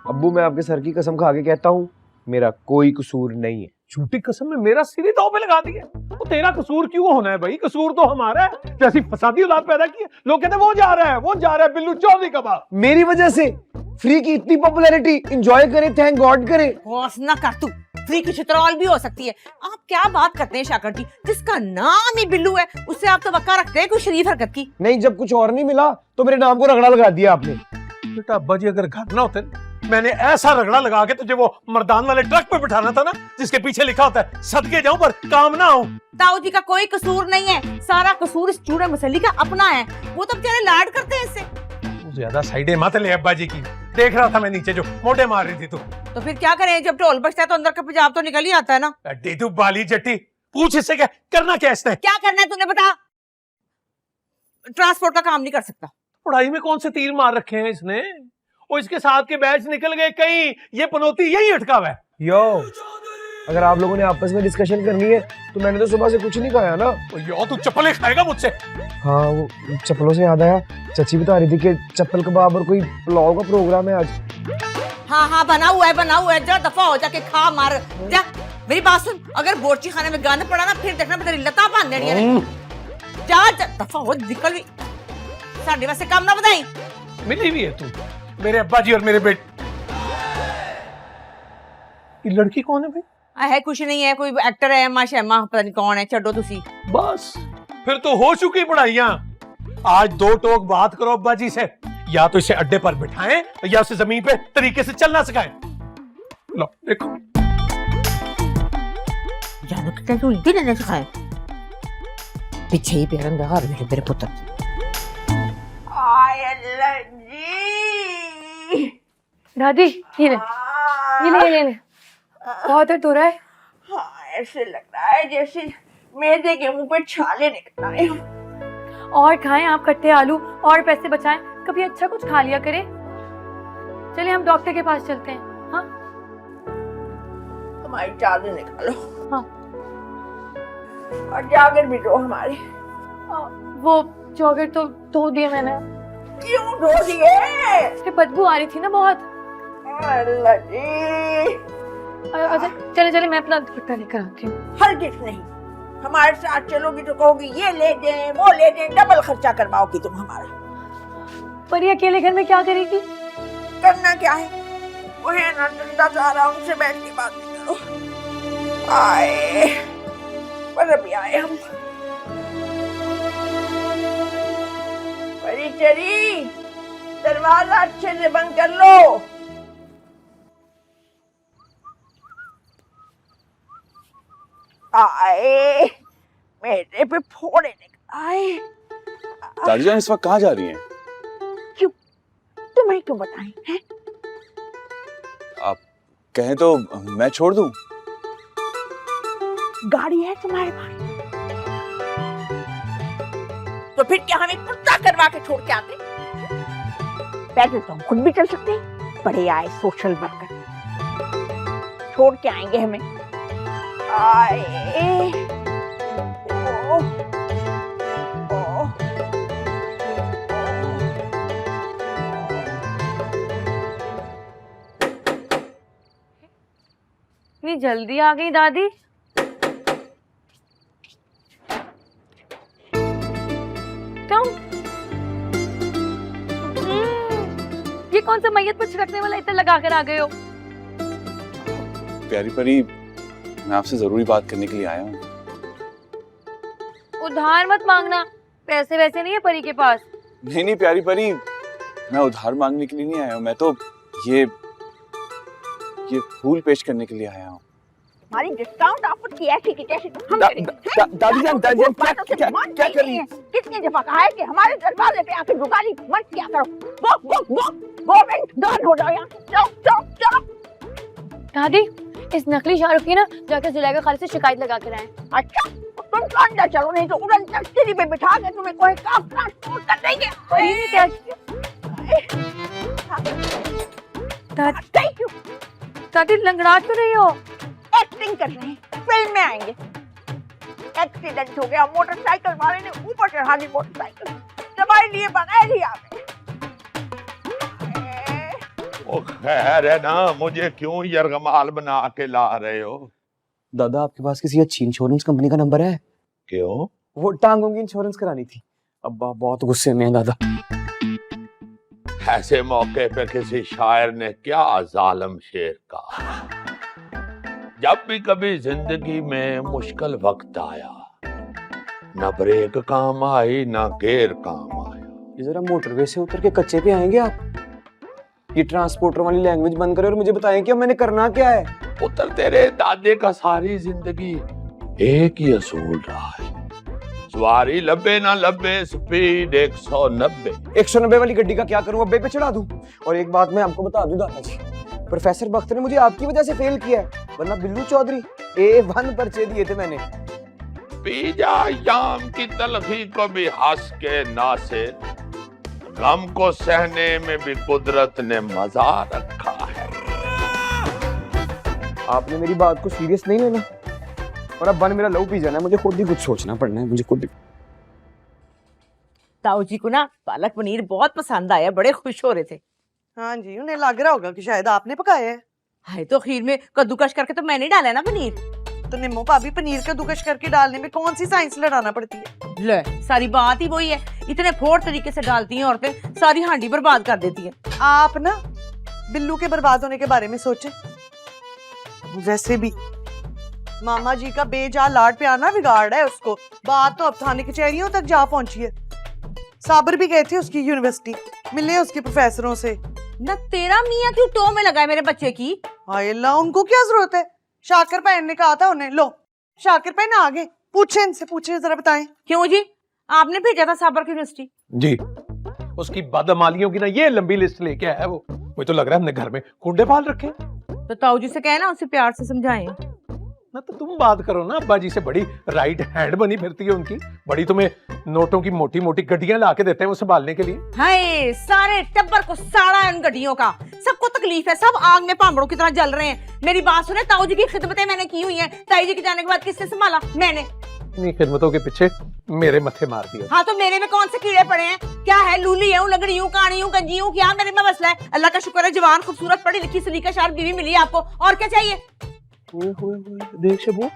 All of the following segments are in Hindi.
अब्बू मैं आपके सर की कसम खा के कहता हूँ मेरा कोई कसूर नहीं है। झूठी कसम में मेरा सिर ही दांव पे लगा दिया। तो तेरा कसूर क्यों होना है भाई? कसूर तो हमारा है। जैसी फसादी औलाद पैदा की है, लोग कहते हैं वो जा रहा है बिल्लू चौधरी कबाब। मेरी वजह से फ्री की इतनी पॉपुलैरिटी एंजॉय करे, थैंक गॉड करे। बॉस ना कर तू, फ्री की चित्रौल भी हो सकती है। आप क्या बात करते हैं शाकर जी, जिसका नाम ही बिल्लू है उससे आप तो वक्का रखते हैं कोई शरीफ हरकत की। नहीं, जब कुछ और नहीं मिला तो मेरे नाम को रगड़ा लगा दिया आपने। बेटा अब्बा जी अगर घर ना होते, मैंने ऐसा रगड़ा लगा के तुझे वो मर्दान वाले ट्रक पे बिठाना था ना, जिसके पीछे लिखा होता है सदके जाऊं पर काम ना हो। ताऊ जी का कोई कसूर नहीं है, सारा कसूर इस चूड़े मसली का अपना है। वो तो बेचारे लाड करते हैं इससे। ज्यादा साइडे मत ले अब्बा जी की। देख रहा था मैं नीचे जो मोटे मार रही थी तू। तो फिर क्या करें, जब ढोल बजता है तो अंदर का पेजाब तो निकल ही आता है ना। अड्डी तू बाली जट्टी, पूछ इससे क्या करना, क्या इसने क्या करना है तूने बता। ट्रांसपोर्ट का काम नहीं कर सकता। पढ़ाई में कौन से तीर मार रखे हैं इसने? और इसके साथ के बैच निकल गए कहीं, ये पनौती यही अटका हुआ है। यो, अगर आप लोगों ने आपस में डिस्कशन करनी है तो मैंने तो सुबह से कुछ नहीं खाया ना। यो तू चप्पलें खाएगा मुझसे? हाँ, वो चप्पलों से याद आया, चाची बता रही थी कि चप्पल कबाब और कोई पुलाव का प्रोग्राम है आज। हाँ बना हुआ है, जा दफा हो जाके खा मार जा। मेरी बात सुन, अगर बोर्ची खाने में गंद पड़ा ना फिर देखना तेरी लता बांध देनी है। जा दफा हो, निकल भी। साढ़े वास्ते काम ना बताई। मिली भी है तू मेरे अब्बा जी और मेरे बेटे। ये लड़की कौन है भाई? है कुछ नहीं है, कोई एक्टर है, मां शैमा पता नहीं कौन है, छड्डो तुसी। बस फिर तो हो चुकी पढ़ाइयां। आज दो टोक बात करो अब्बा जी से, या तो इसे अड्डे पर बिठाएं या उसे जमीन पे तरीके से चलना सिखाएं। लो देखो, जानो कितना तू उल्टी लेने सिखाए। पीछे ही पेरन दगा मेरे पुत्र। आय अल्लाह जी। दादी ये ले बहुत दर्द हो रहा है। हाँ, ऐसे लग रहा है जैसे मैदे के मुंह पे छाले निकल आए। और खाएं आप कट्टे आलू और पैसे बचाएं, कभी अच्छा कुछ खा लिया करें। चलिए हम डॉक्टर के पास चलते हैं। हाँ हमारी चादर निकालो। हाँ और जागर भी दो हमारे। वो जॉगर तो धो दिए मैंने। क्यों धो दिए? बदबू आ रही थी ना बहुत। अल्लाह जी। अच्छा चले मैं अपना दुपट्टा लेकर आती हूँ। हरगिज़ नहीं, हमारे साथ चलोगी तो कहोगी ये ले दें वो ले दें, डबल खर्चा करवाओगी तुम हमारा। पर ये अकेले घर में क्या करेगी? करना क्या है, वो है ना डंडा सारा, उनसे बैठ के बात नहीं करो। आए पर अभी आए हम। परी चरी, दरवाजा अच्छे से बंद कर लो। आए मेरे पे फोड़े निकल आए। दादी जान इस वक्त कहाँ जा रही हैं? क्यों, तुम्हें क्यों बताएं हैं? आप कहें तो मैं छोड़ दूं? गाड़ी है तुम्हारे पास तो फिर क्या हमें कुत्ता करवा के छोड़ के आते? पैदल तो हम खुद भी चल सकते हैं, बड़े आए सोशल वर्कर छोड़ के आएंगे हमें। आए ओह, ओह, इतनी जल्दी आ गई दादी? तुम ये कौन सा मैयत पर छिड़कने वाला इतना लगा कर आ गए हो? प्यारी परी, मैं आपसे जरूरी बात करने के लिए आया हूँ। उधार मत मांगना, पैसे वैसे नहीं है परी के पास। नहीं प्यारी परी, मैं उधार मांगने के लिए नहीं आया हूँ, मैं तो ये फूल पेश करने के लिए आया हूँ। हमारी डिस्काउंट ऑफर की ऐसी की जैसी हम करेंगे। दादी जान क्या कर रही हैं? किसने दफा कहा है कि हमारे दरवाजे पे आकर दुकानी मत किया करो। गवर्नमेंट डन हो जाओ यहाँ। चलो दादी इस नकली शाहरुख की ना जाकर जुलेखा खाली से शिकायत लगा कर आए। अच्छा तुम तो अंदर चलो, नहीं तो उड़न तख्ती पे बिठा के तुम्हें कोई काम ट्रांसपोर्ट कर देंगे। क्या थैंक यू। दादी लंगड़ा क्यों रही हो? एक्टिंग कर रहे हैं, फिल्म में आएंगे। एक्सीडेंट हो गया, मोटरसाइकिल वाले ने ऊपर चढ़ा दी मोटरसाइकिल, तुम्हारे लिए बगैर ही आ गए। ओ खैर है ना, मुझे क्यों यरगमाल बना के ला रहे हो? दादा आपके पास किसी अच्छी इंश्योरेंस कंपनी का नंबर है? क्यों? वो टांगों की इंश्योरेंस करानी थी। अब्बा बहुत गुस्से में है दादा। ऐसे मौके पे किसी शायर ने क्या जालिम शेर कहा, जब भी कभी जिंदगी में मुश्किल वक्त आया, ना ब्रेक काम आई ना गेयर काम आया। ये जरा मोटरवे से उतर के कच्चे पे आएंगे आप? ये ट्रांसपोर्टर वाली लैंग्वेज बंद करें और मुझे बताएं कि अब मैंने करना क्या है। पुत्र तेरे दादे का सारी जिंदगी एक ही असूल रहा है, सवारी लब्बे ना लब्बे, स्पीड 190। 190 वाली गड्डी का क्या करूं, अब्बे पे चढ़ा दूं? और एक बात मैं आपको बता दूं दादाजी, प्रोफेसर बख्तर ने मुझे आपकी वजह से फेल किया है, वरना बिल्लू चौधरी A1 पर्चे दिए थे मैंने। पी जा याम की तलखी को भी हंस के नासिर, गम को सहने में भी कुदरत ने मजा रखा है। आपने मेरी बात को सीरियस नहीं लेना और अब बन मेरा लहू पी जाना है, मुझे खुद ही कुछ सोचना पड़ना है, मुझे खुद ही। ताऊ जी को ना पालक पनीर बहुत पसंद आया, बड़े खुश हो रहे थे। हाँ जी, उन्हें लग रहा होगा कि शायद आपने पकाया है। हाय तो खीर में कद्दूकश करके तो मैंने डाला ना पनीर। तो निम्मो भाभी, पनीर का दुकश करके डालने में कौन सी साइंस लड़ाना पड़ती है? ले, सारी बात ही वही है, इतने फोड़ तरीके से डालती हैं औरतें, सारी हांडी बर्बाद कर देती हैं। आप ना बिल्लू के बर्बाद होने के बारे में सोचे। वैसे भी मामा जी का बेजा लाड पे आना बिगाड़ है उसको। बात तो अब थाने कचहरियों तक जा पहुंची है। साबर भी गए थे उसकी यूनिवर्सिटी, मिले उसके प्रोफेसरों से। ना तेरा मियाँ क्यों टो में लगा है मेरे बच्चे की? हाय अल्लाह, उनको क्या जरूरत है? शाकर पहन ने कहा था उन्हें। लो शाकर पहन आगे, पूछे इनसे, पूछे जरा बताएं। क्यों जी, आपने भेजा था साबर की यूनिवर्सिटी? जी, उसकी बदमालियों की ना ये लंबी लिस्ट लेके आया है वो। मुझे तो लग रहा है हमने घर में कुंडे पाल रखे हैं। तो ताऊ जी से कहना उसे प्यार से समझाएं। ना तो तुम बात करो ना, अब्बा जी से बड़ी राइट हैंड बनी फिरती है उनकी, बड़ी तुम्हें नोटों की मोटी मोटी गड्डियां ला के देते हैं वो संभालने के लिए। हाय, सारे टब्बर को साड़ा है उन गड्डियों का, सबको तकलीफ है, सब आग में पांबड़ों की तरह जल रहे हैं। मेरी बात सुने, ताऊ जी की खिदमतें मैंने की हुई हैं, ताई जी के जाने के बाद किसने संभाला? मैंने। इन्हीं खिदमतों के पीछे मेरे मत्थे मार दिया। हाँ तो मेरे में कौन से कीड़े पड़े हैं? क्या है, लूली हूँ, लगड़ी हूँ, कानी हूँ, गंजी हूँ, क्या मेरे में मसला है? अल्लाह का शुक्र है जवान खूबसूरत पढ़ी लिखी सलीका शार बीवी मिली है आपको, और क्या चाहिए? देख शबू,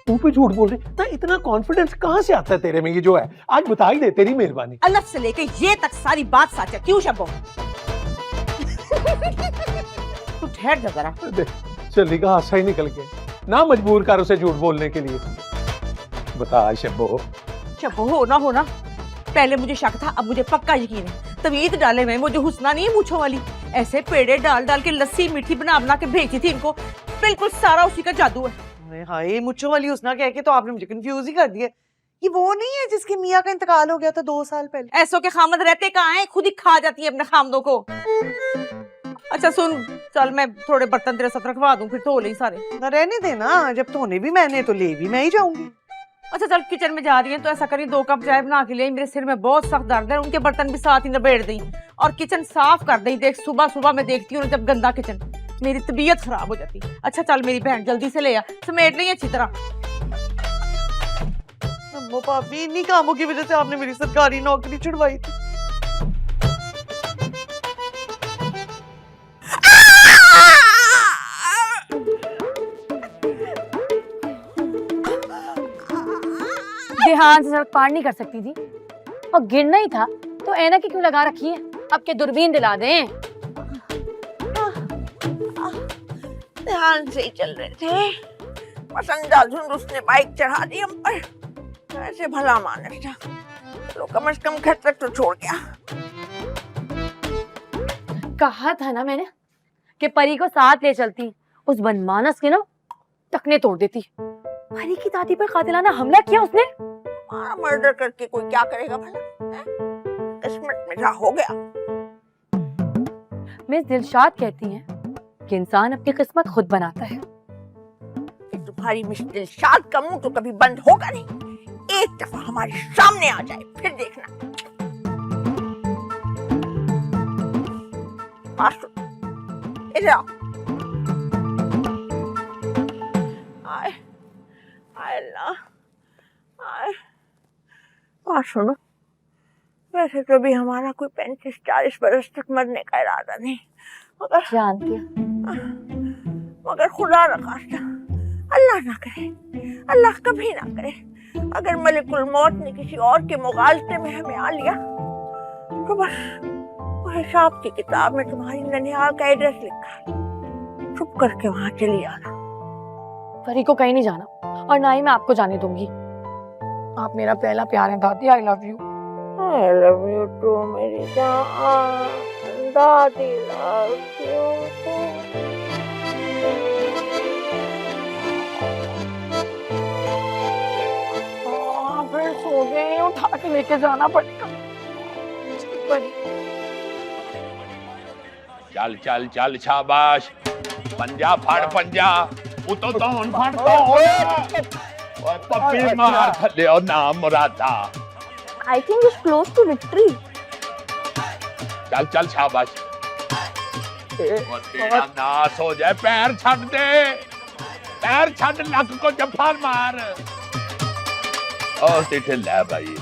तू पे झूठ बोल रही ना, इतना कॉन्फिडेंस कहाँ से आता है तेरे में? ये जो है आज बता ही दे, तेरी मेहरबानी। अलग से लेके ये तक सारी बात सच है, क्यों शबो? तू ठहर जा जरा। चली का हादसा ही निकल गया, ना मजबूर कर उसे झूठ बोलने के लिए। बता शब्बो। शब्बो हो ना, पहले मुझे शक था, अब मुझे पक्का यकीन है। तवीत डाले में वो जो हुस्ना नहीं है मूंछों वाली, ऐसे पेड़े डाल डाल के लस्सी मीठी बना बना के भेजी थी इनको, बिल्कुल सारा उसी का जादू है। हाय, मुच्छों वाली हुस्ना कह के तो आपने मुझे कंफ्यूज ही कर दिया। ये वो नहीं है जिसके मियाँ का इंतकाल हो गया था 2 साल पहले? ऐसों के खामद रहते कहाँ हैं, खुद ही खा जाती है अपने खामदों को। अच्छा सुन, चल मैं थोड़े बर्तन तेरे साथ रखवा दूं, फिर धो ले सारे। ना रहने देना, जब धोने भी मैंने तो ले भी मैं ही जाऊंगी। अच्छा चल, किचन में जा रही है तो ऐसा करी 2 कप चाय बना के ले, मेरे सिर में बहुत सख्त दर्द है, उनके बर्तन भी साथ ही निबेड़ दी और किचन साफ कर दी। देख सुबह सुबह मैं देखती हूँ जब गंदा किचन, मेरी तबीयत खराब हो जाती। अच्छा चल मेरी बहन, जल्दी से ले आ, समेट नहीं अच्छी तरह। अम्मो भाभी, इन्हीं कामों की वजह से आपने मेरी सरकारी नौकरी छुड़वाई थी। ध्यान से सड़क पार नहीं कर सकती थी, और गिरना ही था तो ऐना की क्यों लगा रखी है? अब के दूरबीन दिला दें। ध्यान से ही चल रहे थे, पसंदा धुंध उसने बाइक चढ़ा दी हम पर। ऐसे भला मानस था, चलो कम से कम घर तक तो छोड़ गया। कहा था ना मैंने कि परी को साथ ले चलती, उस बनमानस के ना टखने तोड़ देती। परी की दादी पर कातिलाना हमला किया उसने। हमारा मर्डर करके कोई क्या करेगा भला? किस्मत में था, हो गया। मिस दिलशाद कहती हैं कि इंसान अपनी किस्मत खुद बनाता है। तुम्हारी मिस दिलशाद का मुंह तो कभी बंद होगा नहीं। एक दफा हमारे सामने आ जाए फिर देखना। इधर आओ। आए आए अल्लाह, आए। सुनो, वैसे तो भी हमारा कोई 35-40 बरस तक मरने का इरादा नहीं, मगर जानती है मगर खुदा न खास्ता, अल्लाह ना करे, अल्लाह कभी ना करे, अगर मलिकुल मौत ने किसी और के मुगालते में हमें आ लिया तो बस वो हिसाब की किताब में तुम्हारी ननिहाल का एड्रेस लिखा है, चुप करके वहां चली आना। परी को कहीं नहीं जाना और ना ही मैं आपको जाने दूंगी। आप मेरा पहला प्यार है दादी। I love you. I love you too, मेरी जान, दादी loves you too। फिर सो गए, उठा के लेके जाना पड़ेगा। परी चल चल चल शाबाश, पंजा फाड़ पंजा, उतो तो फाड़ तो ओए पप्पी मार थले और नाम मुरादा। I think it's close to victory. चल चल शाबाश, और तेरा नाश हो जाए, पैर छड़ दे, पैर छड़, लक को जफा मार। और तिथे ले भाई